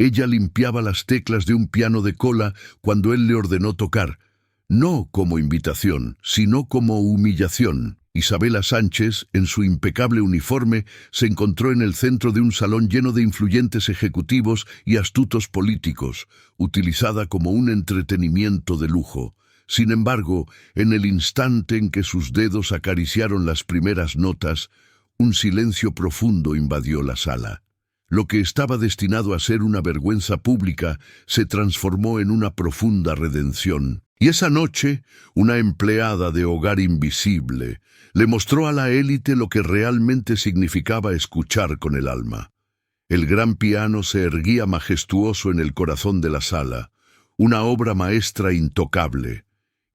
Ella limpiaba las teclas de un piano de cola cuando él le ordenó tocar, no como invitación, sino como humillación. Isabela Sánchez, en su impecable uniforme, se encontró en el centro de un salón lleno de influyentes ejecutivos y astutos políticos, utilizada como un entretenimiento de lujo. Sin embargo, en el instante en que sus dedos acariciaron las primeras notas, un silencio profundo invadió la sala. Lo que estaba destinado a ser una vergüenza pública se transformó en una profunda redención. Y esa noche, una empleada de hogar invisible le mostró a la élite lo que realmente significaba escuchar con el alma. El gran piano se erguía majestuoso en el corazón de la sala, una obra maestra intocable.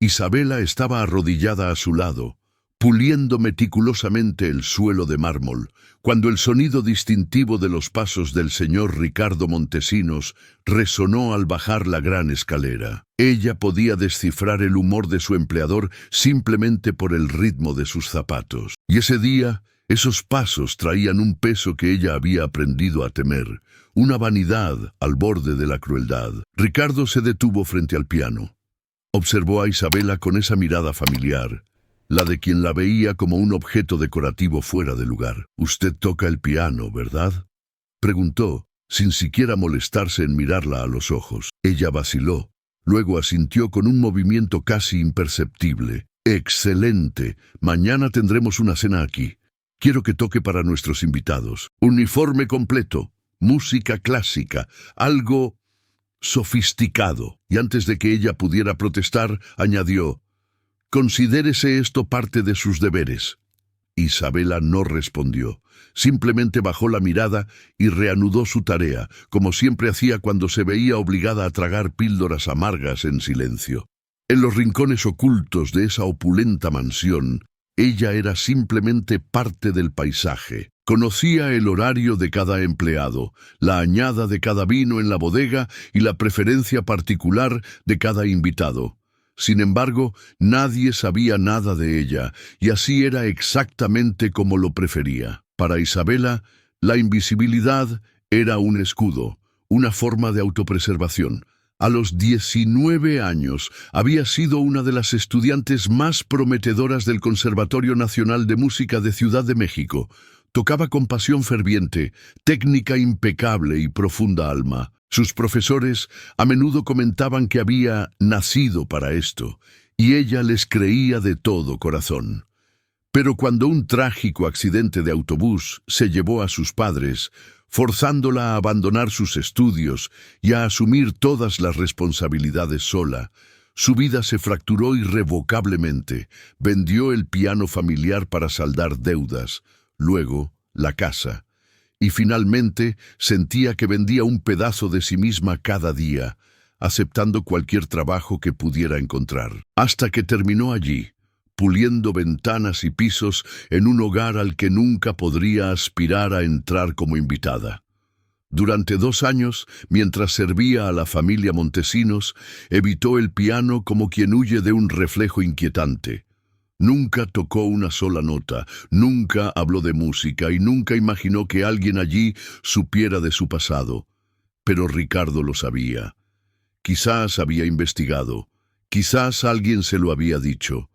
Isabela estaba arrodillada a su lado, puliendo meticulosamente el suelo de mármol, cuando el sonido distintivo de los pasos del señor Ricardo Montesinos resonó al bajar la gran escalera. Ella podía descifrar el humor de su empleador simplemente por el ritmo de sus zapatos. Y ese día, esos pasos traían un peso que ella había aprendido a temer, una vanidad al borde de la crueldad. Ricardo se detuvo frente al piano. Observó a Isabela con esa mirada familiar, la de quien la veía como un objeto decorativo fuera de lugar. «Usted toca el piano, ¿verdad?», preguntó, sin siquiera molestarse en mirarla a los ojos. Ella vaciló, luego asintió con un movimiento casi imperceptible. «Excelente. Mañana tendremos una cena aquí. Quiero que toque para nuestros invitados. Uniforme completo, música clásica, algo sofisticado». Y antes de que ella pudiera protestar, añadió: «Considérese esto parte de sus deberes». Isabela no respondió. Simplemente bajó la mirada y reanudó su tarea, como siempre hacía cuando se veía obligada a tragar píldoras amargas en silencio. En los rincones ocultos de esa opulenta mansión, ella era simplemente parte del paisaje. Conocía el horario de cada empleado, la añada de cada vino en la bodega y la preferencia particular de cada invitado. Sin embargo, nadie sabía nada de ella, y así era exactamente como lo prefería. Para Isabela, la invisibilidad era un escudo, una forma de autopreservación. A los 19 años, había sido una de las estudiantes más prometedoras del Conservatorio Nacional de Música de Ciudad de México. Tocaba con pasión ferviente, técnica impecable y profunda alma. Sus profesores a menudo comentaban que había nacido para esto, y ella les creía de todo corazón. Pero cuando un trágico accidente de autobús se llevó a sus padres, forzándola a abandonar sus estudios y a asumir todas las responsabilidades sola, su vida se fracturó irrevocablemente. Vendió el piano familiar para saldar deudas, luego la casa, y finalmente sentía que vendía un pedazo de sí misma cada día, aceptando cualquier trabajo que pudiera encontrar, hasta que terminó allí, puliendo ventanas y pisos en un hogar al que nunca podría aspirar a entrar como invitada. Durante 2 años, mientras servía a la familia Montesinos, evitó el piano como quien huye de un reflejo inquietante. Nunca tocó una sola nota, nunca habló de música y nunca imaginó que alguien allí supiera de su pasado. Pero Ricardo lo sabía. Quizás había investigado, quizás alguien se lo había dicho.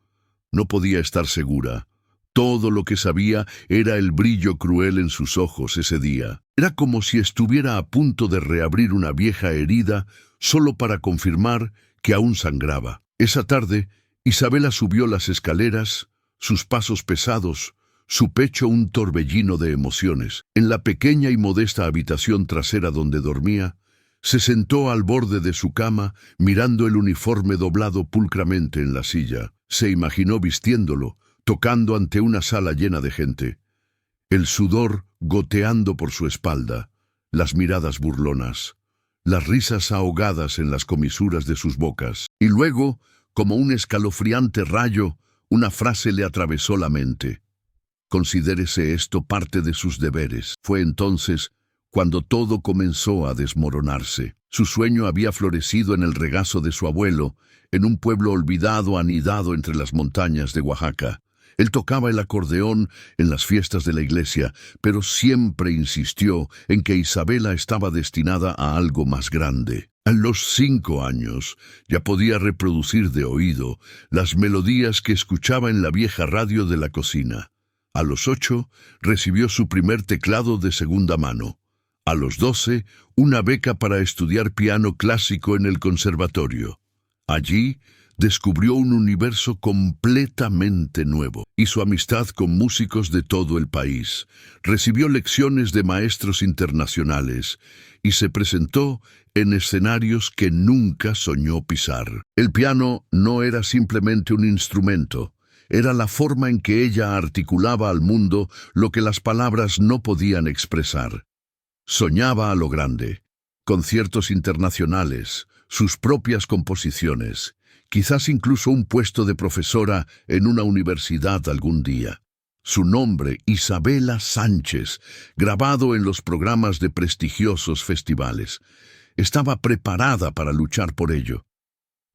No podía estar segura. Todo lo que sabía era el brillo cruel en sus ojos ese día. Era como si estuviera a punto de reabrir una vieja herida solo para confirmar que aún sangraba. Esa tarde, Isabela subió las escaleras, sus pasos pesados, su pecho un torbellino de emociones. En la pequeña y modesta habitación trasera donde dormía, se sentó al borde de su cama, mirando el uniforme doblado pulcramente en la silla. Se imaginó vistiéndolo, tocando ante una sala llena de gente. El sudor goteando por su espalda, las miradas burlonas, las risas ahogadas en las comisuras de sus bocas. Y luego, como un escalofriante rayo, una frase le atravesó la mente. Considérese esto parte de sus deberes. Fue entonces cuando todo comenzó a desmoronarse. Su sueño había florecido en el regazo de su abuelo, en un pueblo olvidado anidado entre las montañas de Oaxaca. Él tocaba el acordeón en las fiestas de la iglesia, pero siempre insistió en que Isabela estaba destinada a algo más grande. A los 5 años ya podía reproducir de oído las melodías que escuchaba en la vieja radio de la cocina. A los 8 recibió su primer teclado de segunda mano. A los 12, una beca para estudiar piano clásico en el conservatorio. Allí descubrió un universo completamente nuevo. Hizo amistad con músicos de todo el país, recibió lecciones de maestros internacionales y se presentó en escenarios que nunca soñó pisar. El piano no era simplemente un instrumento, era la forma en que ella articulaba al mundo lo que las palabras no podían expresar. Soñaba a lo grande, conciertos internacionales, sus propias composiciones, quizás incluso un puesto de profesora en una universidad algún día. Su nombre, Isabela Sánchez, grabado en los programas de prestigiosos festivales. Estaba preparada para luchar por ello.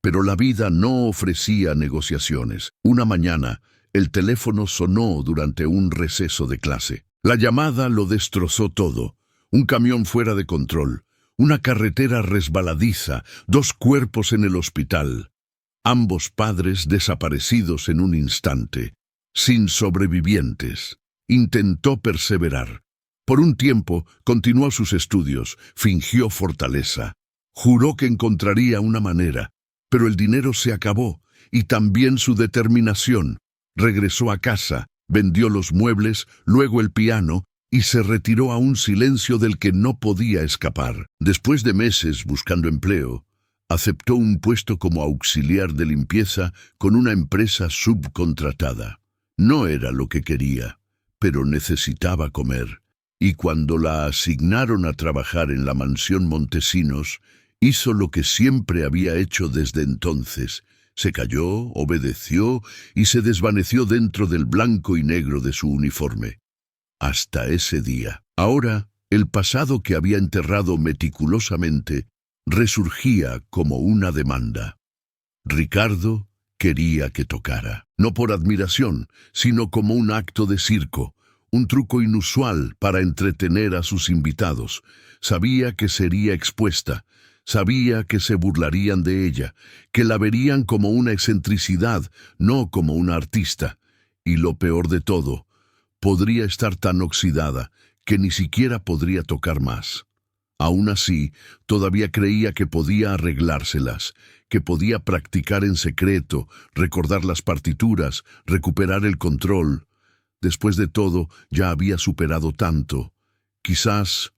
Pero la vida no ofrecía negociaciones. Una mañana, el teléfono sonó durante un receso de clase. La llamada lo destrozó todo. Un camión fuera de control, una carretera resbaladiza, 2 cuerpos en el hospital. Ambos padres desaparecidos en un instante, sin sobrevivientes. Intentó perseverar. Por un tiempo continuó sus estudios, fingió fortaleza. Juró que encontraría una manera, pero el dinero se acabó y también su determinación. Regresó a casa, vendió los muebles, luego el piano y se retiró a un silencio del que no podía escapar. Después de meses buscando empleo, aceptó un puesto como auxiliar de limpieza con una empresa subcontratada. No era lo que quería, pero necesitaba comer. Y cuando la asignaron a trabajar en la mansión Montesinos, hizo lo que siempre había hecho desde entonces. Se calló, obedeció y se desvaneció dentro del blanco y negro de su uniforme. Hasta ese día. Ahora, el pasado que había enterrado meticulosamente resurgía como una demanda. Ricardo quería que tocara, no por admiración, sino como un acto de circo, un truco inusual para entretener a sus invitados. Sabía que sería expuesta, sabía que se burlarían de ella, que la verían como una excentricidad, no como una artista. Y lo peor de todo, podría estar tan oxidada que ni siquiera podría tocar más. Aún así, todavía creía que podía arreglárselas, que podía practicar en secreto, recordar las partituras, recuperar el control. Después de todo, ya había superado tanto. Quizás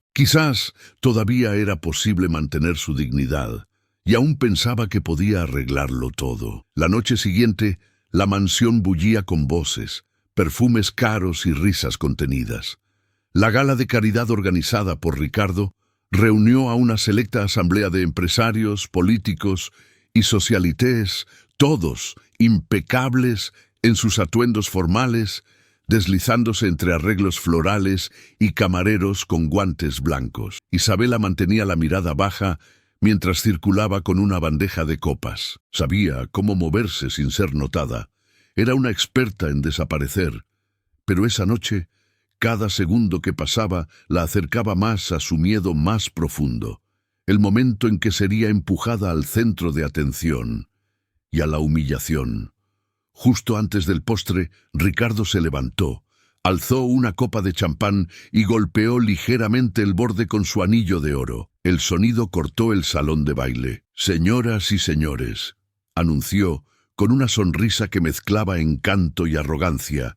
todavía era posible mantener su dignidad, y aún pensaba que podía arreglarlo todo. La noche siguiente, la mansión bullía con voces, perfumes caros y risas contenidas. La gala de caridad organizada por Ricardo reunió a una selecta asamblea de empresarios, políticos y socialités, todos impecables en sus atuendos formales, deslizándose entre arreglos florales y camareros con guantes blancos. Isabela mantenía la mirada baja mientras circulaba con una bandeja de copas. Sabía cómo moverse sin ser notada. Era una experta en desaparecer. Pero esa noche, cada segundo que pasaba la acercaba más a su miedo más profundo, el momento en que sería empujada al centro de atención y a la humillación. Justo antes del postre, Ricardo se levantó, alzó una copa de champán y golpeó ligeramente el borde con su anillo de oro. El sonido cortó el salón de baile. «Señoras y señores», anunció, con una sonrisa que mezclaba encanto y arrogancia,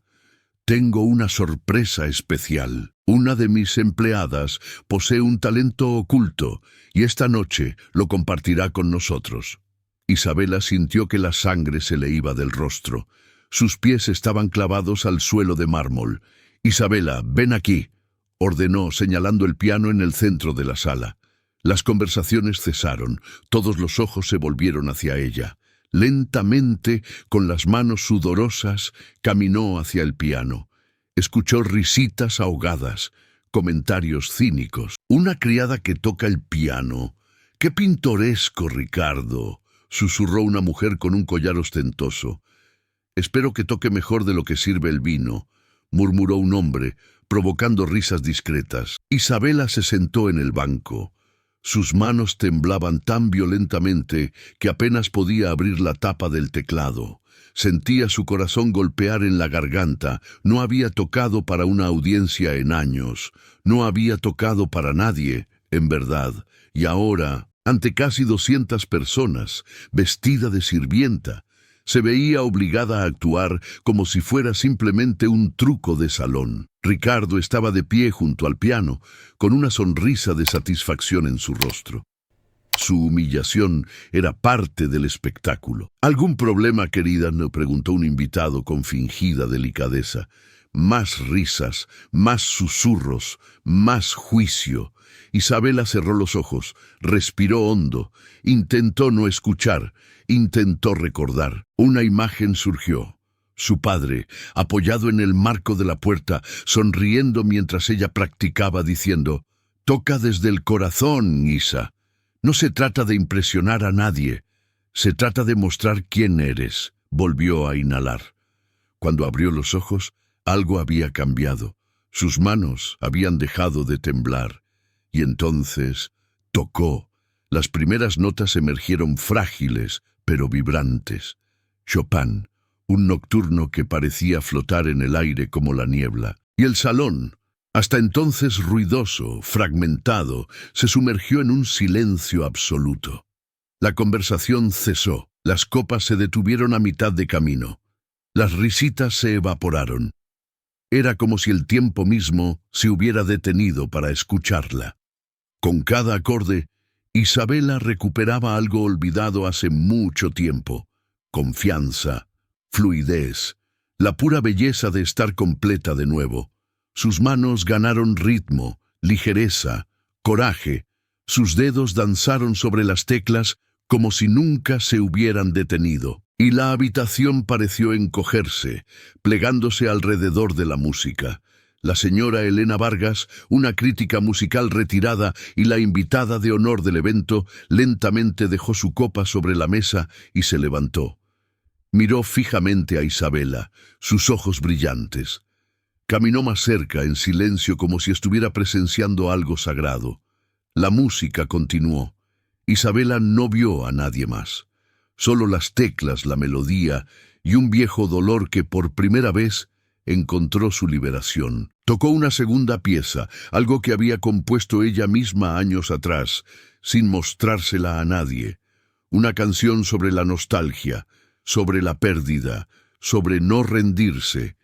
«tengo una sorpresa especial. Una de mis empleadas posee un talento oculto y esta noche lo compartirá con nosotros». Isabela sintió que la sangre se le iba del rostro. Sus pies estaban clavados al suelo de mármol. «Isabela, ven aquí», ordenó, señalando el piano en el centro de la sala. Las conversaciones cesaron, todos los ojos se volvieron hacia ella. Lentamente, con las manos sudorosas, caminó hacia el piano. Escuchó risitas ahogadas, comentarios cínicos. «Una criada que toca el piano. ¡Qué pintoresco, Ricardo!», susurró una mujer con un collar ostentoso. Espero que toque mejor de lo que sirve el vino, murmuró un hombre, provocando risas discretas. Isabela se sentó en el banco. Sus manos temblaban tan violentamente que apenas podía abrir la tapa del teclado. Sentía su corazón golpear en la garganta. No había tocado para una audiencia en años. No había tocado para nadie, en verdad. Y ahora, ante casi 200 personas, vestida de sirvienta, se veía obligada a actuar como si fuera simplemente un truco de salón. Ricardo estaba de pie junto al piano, con una sonrisa de satisfacción en su rostro. Su humillación era parte del espectáculo. ¿Algún problema, querida?, le preguntó un invitado con fingida delicadeza. Más risas, más susurros, más juicio. Isabela cerró los ojos, respiró hondo, intentó no escuchar, intentó recordar. Una imagen surgió. Su padre, apoyado en el marco de la puerta, sonriendo mientras ella practicaba, diciendo: «Toca desde el corazón, Isa. No se trata de impresionar a nadie, se trata de mostrar quién eres». Volvió a inhalar. Cuando abrió los ojos, algo había cambiado. Sus manos habían dejado de temblar. Y entonces tocó. Las primeras notas emergieron frágiles, pero vibrantes. Chopin, un nocturno que parecía flotar en el aire como la niebla. Y el salón, hasta entonces ruidoso, fragmentado, se sumergió en un silencio absoluto. La conversación cesó. Las copas se detuvieron a mitad de camino. Las risitas se evaporaron. Era como si el tiempo mismo se hubiera detenido para escucharla. Con cada acorde, Isabela recuperaba algo olvidado hace mucho tiempo: confianza, fluidez, la pura belleza de estar completa de nuevo. Sus manos ganaron ritmo, ligereza, coraje. Sus dedos danzaron sobre las teclas como si nunca se hubieran detenido. Y la habitación pareció encogerse, plegándose alrededor de la música. La señora Elena Vargas, una crítica musical retirada y la invitada de honor del evento, lentamente dejó su copa sobre la mesa y se levantó. Miró fijamente a Isabela, sus ojos brillantes. Caminó más cerca, en silencio, como si estuviera presenciando algo sagrado. La música continuó. Isabela no vio a nadie más. Solo las teclas, la melodía y un viejo dolor que por primera vez encontró su liberación. Tocó una segunda pieza, algo que había compuesto ella misma años atrás, sin mostrársela a nadie. Una canción sobre la nostalgia, sobre la pérdida, sobre no rendirse.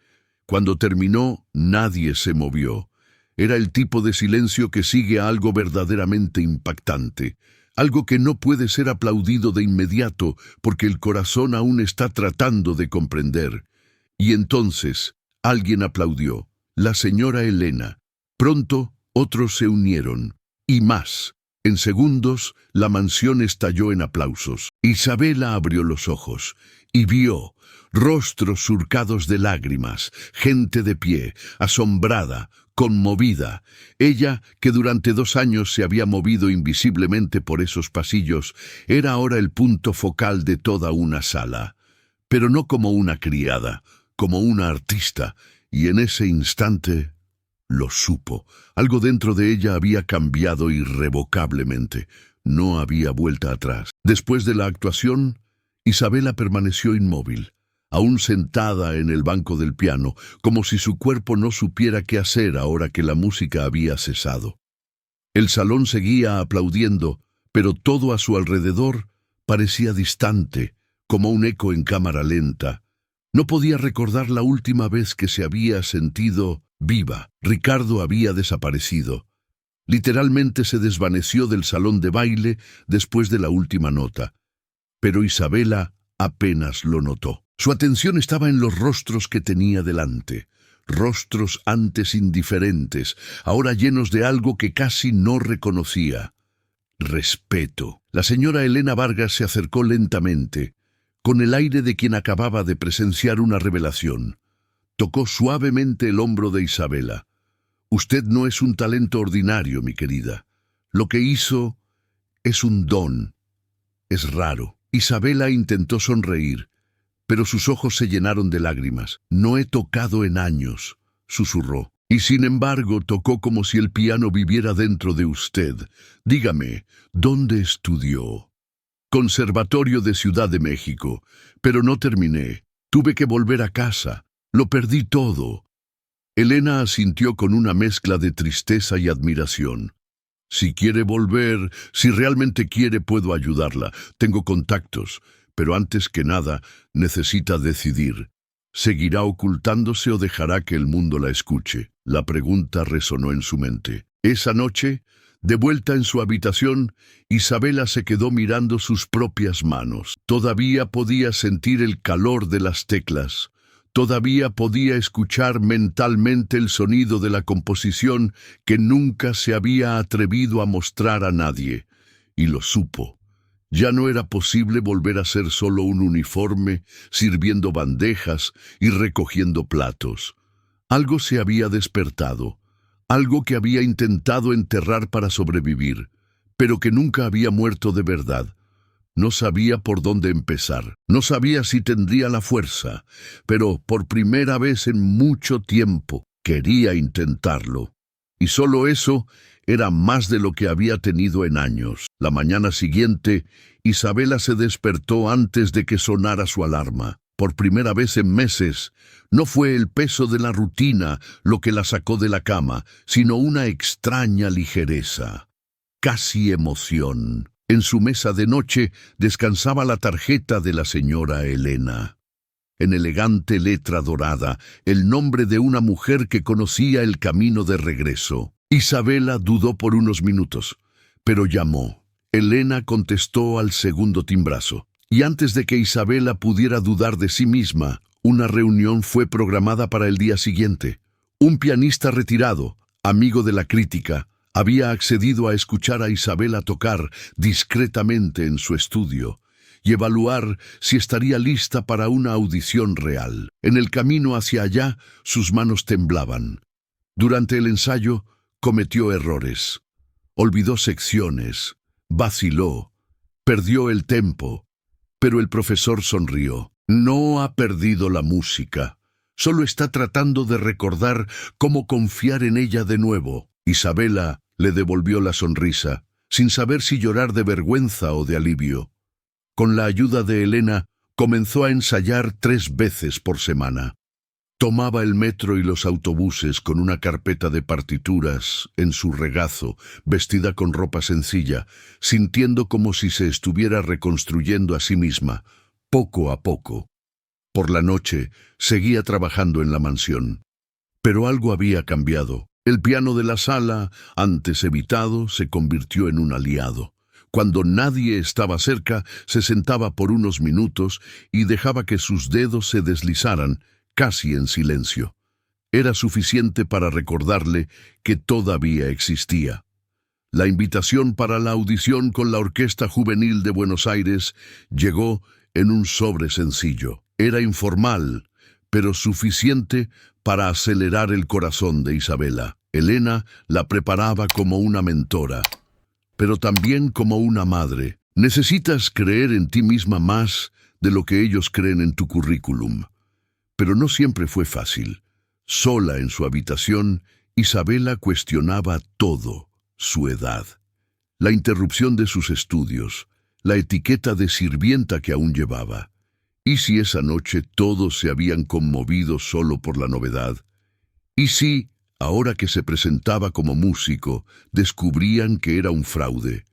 Cuando terminó, nadie se movió. Era el tipo de silencio que sigue a algo verdaderamente impactante. Algo que no puede ser aplaudido de inmediato porque el corazón aún está tratando de comprender. Y entonces alguien aplaudió, la señora Elena. Pronto otros se unieron, y más. En segundos la mansión estalló en aplausos. Isabela abrió los ojos y vio rostros surcados de lágrimas, gente de pie, asombrada, conmovida. Ella, que durante 2 años se había movido invisiblemente por esos pasillos, era ahora el punto focal de toda una sala. Pero no como una criada, como una artista, y en ese instante lo supo. Algo dentro de ella había cambiado irrevocablemente. No había vuelta atrás. Después de la actuación, Isabela permaneció inmóvil, aún sentada en el banco del piano, como si su cuerpo no supiera qué hacer ahora que la música había cesado. El salón seguía aplaudiendo, pero todo a su alrededor parecía distante, como un eco en cámara lenta. No podía recordar la última vez que se había sentido viva. Ricardo había desaparecido. Literalmente se desvaneció del salón de baile después de la última nota. Pero Isabela apenas lo notó. Su atención estaba en los rostros que tenía delante. Rostros antes indiferentes, ahora llenos de algo que casi no reconocía. Respeto. La señora Elena Vargas se acercó lentamente, con el aire de quien acababa de presenciar una revelación. Tocó suavemente el hombro de Isabela. «Usted no es un talento ordinario, mi querida. Lo que hizo es un don. Es raro». Isabela intentó sonreír, pero sus ojos se llenaron de lágrimas. «No he tocado en años», susurró. «Y sin embargo tocó como si el piano viviera dentro de usted. Dígame, ¿dónde estudió?» «Conservatorio de Ciudad de México, pero no terminé. Tuve que volver a casa. Lo perdí todo». Elena asintió con una mezcla de tristeza y admiración. «Si quiere volver, si realmente quiere, puedo ayudarla. Tengo contactos, pero antes que nada, necesita decidir. ¿Seguirá ocultándose o dejará que el mundo la escuche?» La pregunta resonó en su mente. Esa noche, de vuelta en su habitación, Isabela se quedó mirando sus propias manos. Todavía podía sentir el calor de las teclas. Todavía podía escuchar mentalmente el sonido de la composición que nunca se había atrevido a mostrar a nadie. Y lo supo. Ya no era posible volver a ser solo un uniforme, sirviendo bandejas y recogiendo platos. Algo se había despertado, algo que había intentado enterrar para sobrevivir, pero que nunca había muerto de verdad. No sabía por dónde empezar, no sabía si tendría la fuerza, pero por primera vez en mucho tiempo quería intentarlo. Y solo eso era más de lo que había tenido en años. La mañana siguiente, Isabela se despertó antes de que sonara su alarma. Por primera vez en meses, no fue el peso de la rutina lo que la sacó de la cama, sino una extraña ligereza, casi emoción. En su mesa de noche descansaba la tarjeta de la señora Elena. En elegante letra dorada, el nombre de una mujer que conocía el camino de regreso. Isabela dudó por unos minutos, pero llamó. Elena contestó al segundo timbrazo. Y antes de que Isabela pudiera dudar de sí misma, una reunión fue programada para el día siguiente. Un pianista retirado, amigo de la crítica, había accedido a escuchar a Isabela tocar discretamente en su estudio y evaluar si estaría lista para una audición real. En el camino hacia allá, sus manos temblaban. Durante el ensayo, cometió errores. Olvidó secciones, vaciló, perdió el tempo. Pero el profesor sonrió. No ha perdido la música. Solo está tratando de recordar cómo confiar en ella de nuevo. Isabela le devolvió la sonrisa, sin saber si llorar de vergüenza o de alivio. Con la ayuda de Elena, comenzó a ensayar 3 veces por semana. Tomaba el metro y los autobuses con una carpeta de partituras en su regazo, vestida con ropa sencilla, sintiendo como si se estuviera reconstruyendo a sí misma, poco a poco. Por la noche, seguía trabajando en la mansión. Pero algo había cambiado. El piano de la sala, antes evitado, se convirtió en un aliado. Cuando nadie estaba cerca, se sentaba por unos minutos y dejaba que sus dedos se deslizaran, casi en silencio. Era suficiente para recordarle que todavía existía. La invitación para la audición con la Orquesta Juvenil de Buenos Aires llegó en un sobre sencillo. Era informal, pero suficiente para acelerar el corazón de Isabela. Elena la preparaba como una mentora, pero también como una madre. Necesitas creer en ti misma más de lo que ellos creen en tu currículum. Pero no siempre fue fácil. Sola en su habitación, Isabela cuestionaba todo: su edad, la interrupción de sus estudios, la etiqueta de sirvienta que aún llevaba. ¿Y si esa noche todos se habían conmovido solo por la novedad? ¿Y si, ahora que se presentaba como músico, descubrían que era un fraude?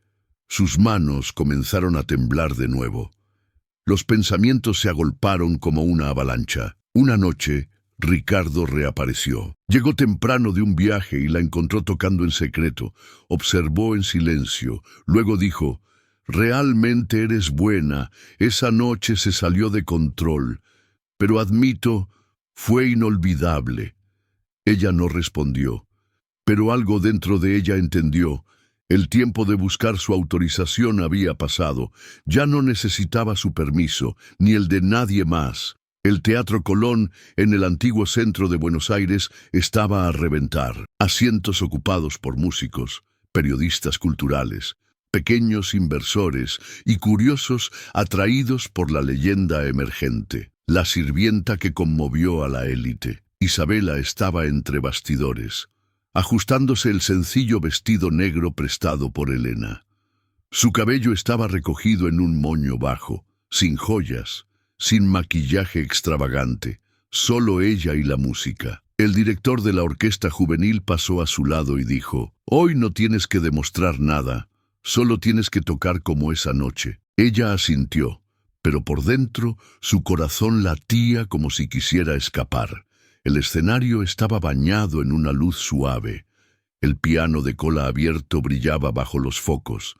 Sus manos comenzaron a temblar de nuevo. Los pensamientos se agolparon como una avalancha. Una noche, Ricardo reapareció. Llegó temprano de un viaje y la encontró tocando en secreto. Observó en silencio. Luego dijo: «Realmente eres buena. Esa noche se salió de control. Pero admito, fue inolvidable». Ella no respondió, pero algo dentro de ella entendió. El tiempo de buscar su autorización había pasado. Ya no necesitaba su permiso, ni el de nadie más. El Teatro Colón, en el antiguo centro de Buenos Aires, estaba a reventar. Asientos ocupados por músicos, periodistas culturales, pequeños inversores y curiosos atraídos por la leyenda emergente. la sirvienta que conmovió a la élite. Isabela estaba entre bastidores, ajustándose el sencillo vestido negro prestado por Elena. Su cabello estaba recogido en un moño bajo, sin joyas, sin maquillaje extravagante, solo ella y la música. El director de la orquesta juvenil pasó a su lado y dijo: «Hoy no tienes que demostrar nada, solo tienes que tocar como esa noche». Ella asintió, pero por dentro su corazón latía como si quisiera escapar. El escenario estaba bañado en una luz suave. El piano de cola abierto brillaba bajo los focos.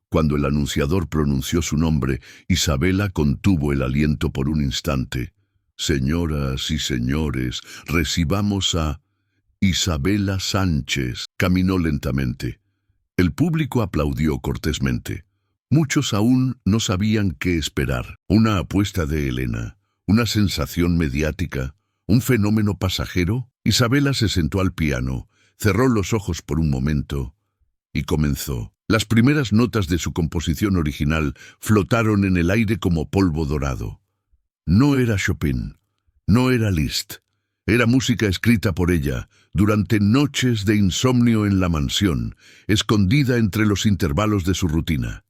Cuando el anunciador pronunció su nombre, Isabela contuvo el aliento por un instante. «Señoras y señores, recibamos a Isabela Sánchez». Caminó lentamente. El público aplaudió cortésmente. Muchos aún no sabían qué esperar. Una apuesta de Elena, una sensación mediática, un fenómeno pasajero. Isabela se sentó al piano, cerró los ojos por un momento y comenzó. Las primeras notas de su composición original flotaron en el aire como polvo dorado. No era Chopin, no era Liszt, era música escrita por ella durante noches de insomnio en la mansión, escondida entre los intervalos de su rutina.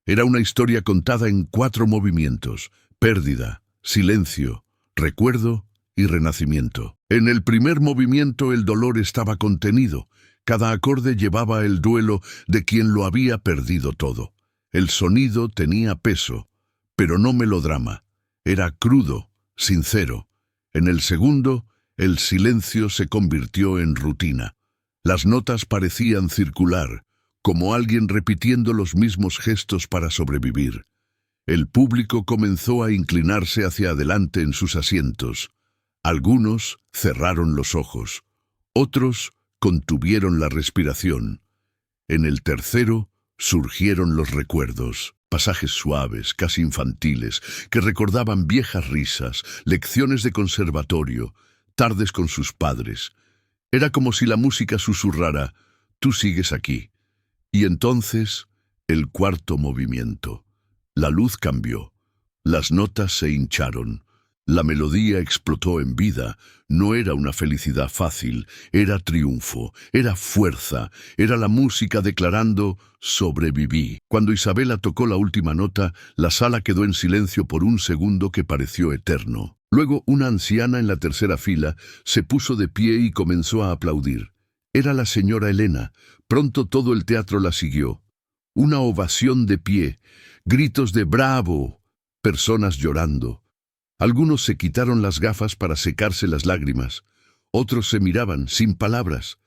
Era una historia contada en 4 movimientos: pérdida, silencio, recuerdo y renacimiento. En el primer movimiento el dolor estaba contenido. Cada acorde llevaba el duelo de quien lo había perdido todo. El sonido tenía peso, pero no melodrama. Era crudo, sincero. En el segundo, el silencio se convirtió en rutina. Las notas parecían circular, como alguien repitiendo los mismos gestos para sobrevivir. El público comenzó a inclinarse hacia adelante en sus asientos. Algunos cerraron los ojos, otros contuvieron la respiración. En el tercero surgieron los recuerdos, pasajes suaves, casi infantiles, que recordaban viejas risas, lecciones de conservatorio, tardes con sus padres. Era como si la música susurrara: «Tú sigues aquí». Y entonces, el cuarto movimiento. La luz cambió, las notas se hincharon. La melodía explotó en vida. No era una felicidad fácil, era triunfo, era fuerza, era la música declarando: «Sobreviví». Cuando Isabela tocó la última nota, la sala quedó en silencio por un segundo que pareció eterno. Luego una anciana en la tercera fila se puso de pie y comenzó a aplaudir. Era la señora Elena. Pronto todo el teatro la siguió. Una ovación de pie, gritos de «¡Bravo!», personas llorando. Algunos se quitaron las gafas para secarse las lágrimas. Otros se miraban, sin palabras.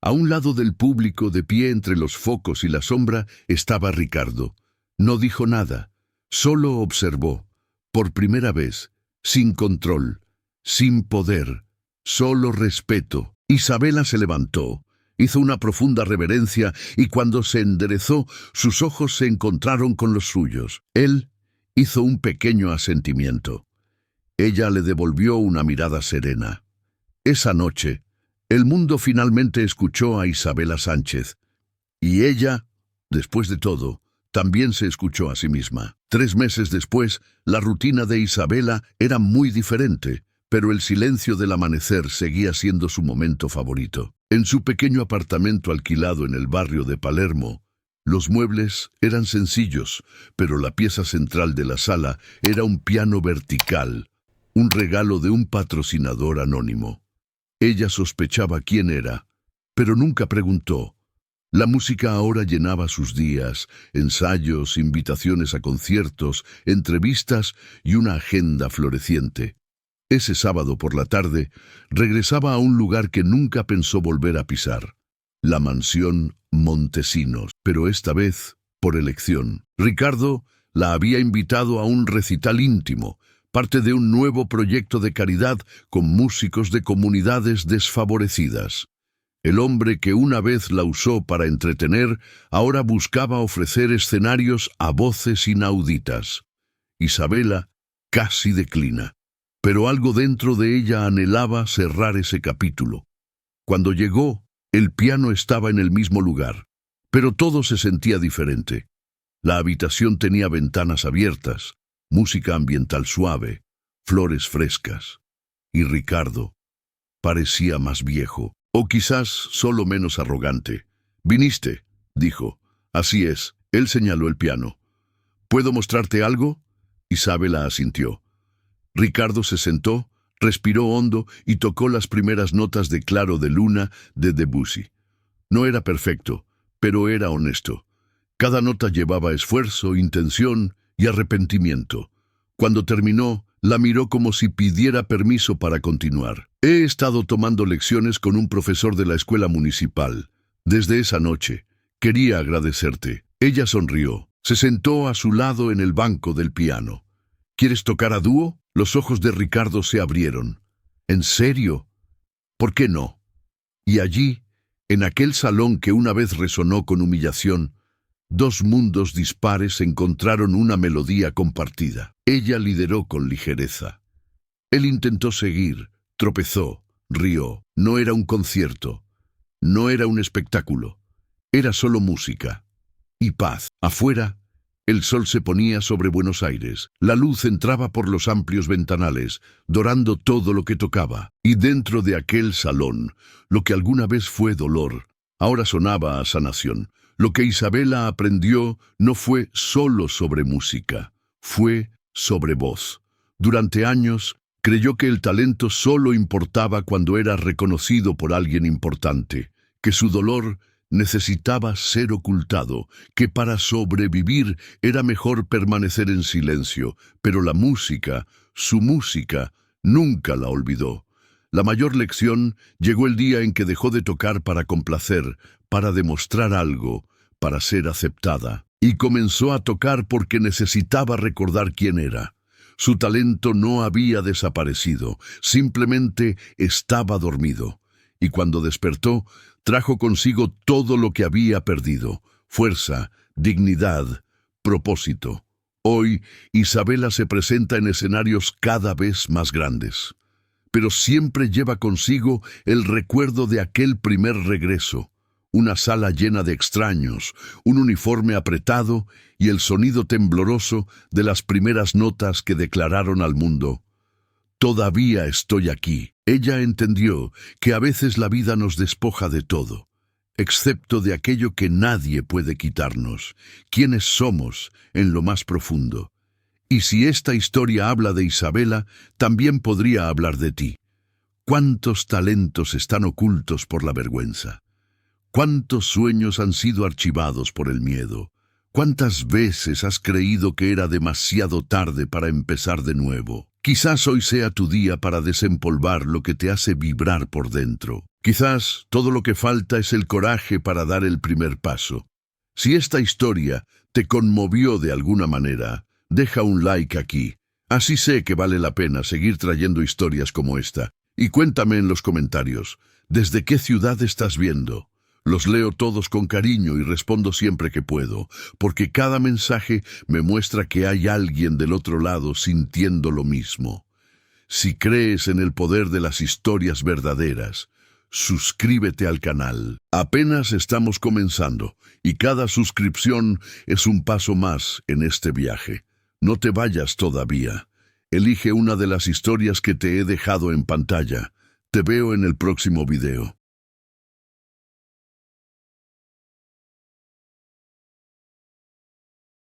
A un lado del público, de pie entre los focos y la sombra, estaba Ricardo. No dijo nada, solo observó. Por primera vez, sin control, sin poder, solo respeto. Isabela se levantó, hizo una profunda reverencia y cuando se enderezó, sus ojos se encontraron con los suyos. Él hizo un pequeño asentimiento. Ella le devolvió una mirada serena. Esa noche, el mundo finalmente escuchó a Isabela Sánchez. Y ella, después de todo, también se escuchó a sí misma. 3 meses después, la rutina de Isabela era muy diferente, pero el silencio del amanecer seguía siendo su momento favorito. En su pequeño apartamento alquilado en el barrio de Palermo, los muebles eran sencillos, pero la pieza central de la sala era un piano vertical, un regalo de un patrocinador anónimo. Ella sospechaba quién era, pero nunca preguntó. La música ahora llenaba sus días, ensayos, invitaciones a conciertos, entrevistas y una agenda floreciente. Ese sábado por la tarde, regresaba a un lugar que nunca pensó volver a pisar, la mansión Montesinos, pero esta vez por elección. Ricardo la había invitado a un recital íntimo, parte de un nuevo proyecto de caridad con músicos de comunidades desfavorecidas. El hombre que una vez la usó para entretener, ahora buscaba ofrecer escenarios a voces inauditas. Isabela casi declina, pero algo dentro de ella anhelaba cerrar ese capítulo. Cuando llegó, el piano estaba en el mismo lugar, pero todo se sentía diferente. La habitación tenía ventanas abiertas, música ambiental suave, flores frescas. Y Ricardo parecía más viejo, o quizás solo menos arrogante. «¿Viniste?», dijo. «Así es». Él señaló el piano. «¿Puedo mostrarte algo?». Isabela asintió. Ricardo se sentó, respiró hondo y tocó las primeras notas de Claro de Luna de Debussy. No era perfecto, pero era honesto. Cada nota llevaba esfuerzo, intención y arrepentimiento. Cuando terminó, la miró como si pidiera permiso para continuar. «He estado tomando lecciones con un profesor de la escuela municipal. Desde esa noche, quería agradecerte». Ella sonrió. Se sentó a su lado en el banco del piano. «¿Quieres tocar a dúo?». Los ojos de Ricardo se abrieron. «¿En serio? ¿Por qué no?». Y allí, en aquel salón que una vez resonó con humillación, dos mundos dispares encontraron una melodía compartida. Ella lideró con ligereza. Él intentó seguir, tropezó, rió. No era un concierto, no era un espectáculo, era solo música y paz. Afuera, el sol se ponía sobre Buenos Aires. La luz entraba por los amplios ventanales, dorando todo lo que tocaba. Y dentro de aquel salón, lo que alguna vez fue dolor, ahora sonaba a sanación. Lo que Isabela aprendió no fue solo sobre música, fue sobre voz. Durante años, creyó que el talento solo importaba cuando era reconocido por alguien importante, que su dolor necesitaba ser ocultado, que para sobrevivir era mejor permanecer en silencio, pero la música, su música, nunca la olvidó. La mayor lección llegó el día en que dejó de tocar para complacer, para demostrar algo, para ser aceptada, y comenzó a tocar porque necesitaba recordar quién era. Su talento no había desaparecido, simplemente estaba dormido. Y cuando despertó, trajo consigo todo lo que había perdido: fuerza, dignidad, propósito. Hoy, Isabela se presenta en escenarios cada vez más grandes, pero siempre lleva consigo el recuerdo de aquel primer regreso, una sala llena de extraños, un uniforme apretado y el sonido tembloroso de las primeras notas que declararon al mundo: «Todavía estoy aquí». Ella entendió que a veces la vida nos despoja de todo, excepto de aquello que nadie puede quitarnos, quiénes somos en lo más profundo. Y si esta historia habla de Isabela, también podría hablar de ti. ¿Cuántos talentos están ocultos por la vergüenza? ¿Cuántos sueños han sido archivados por el miedo? ¿Cuántas veces has creído que era demasiado tarde para empezar de nuevo? Quizás hoy sea tu día para desempolvar lo que te hace vibrar por dentro. Quizás todo lo que falta es el coraje para dar el primer paso. Si esta historia te conmovió de alguna manera, deja un like aquí. Así sé que vale la pena seguir trayendo historias como esta. Y cuéntame en los comentarios, ¿desde qué ciudad estás viendo? Los leo todos con cariño y respondo siempre que puedo, porque cada mensaje me muestra que hay alguien del otro lado sintiendo lo mismo. Si crees en el poder de las historias verdaderas, suscríbete al canal. Apenas estamos comenzando, y cada suscripción es un paso más en este viaje. No te vayas todavía. Elige una de las historias que te he dejado en pantalla. Te veo en el próximo video.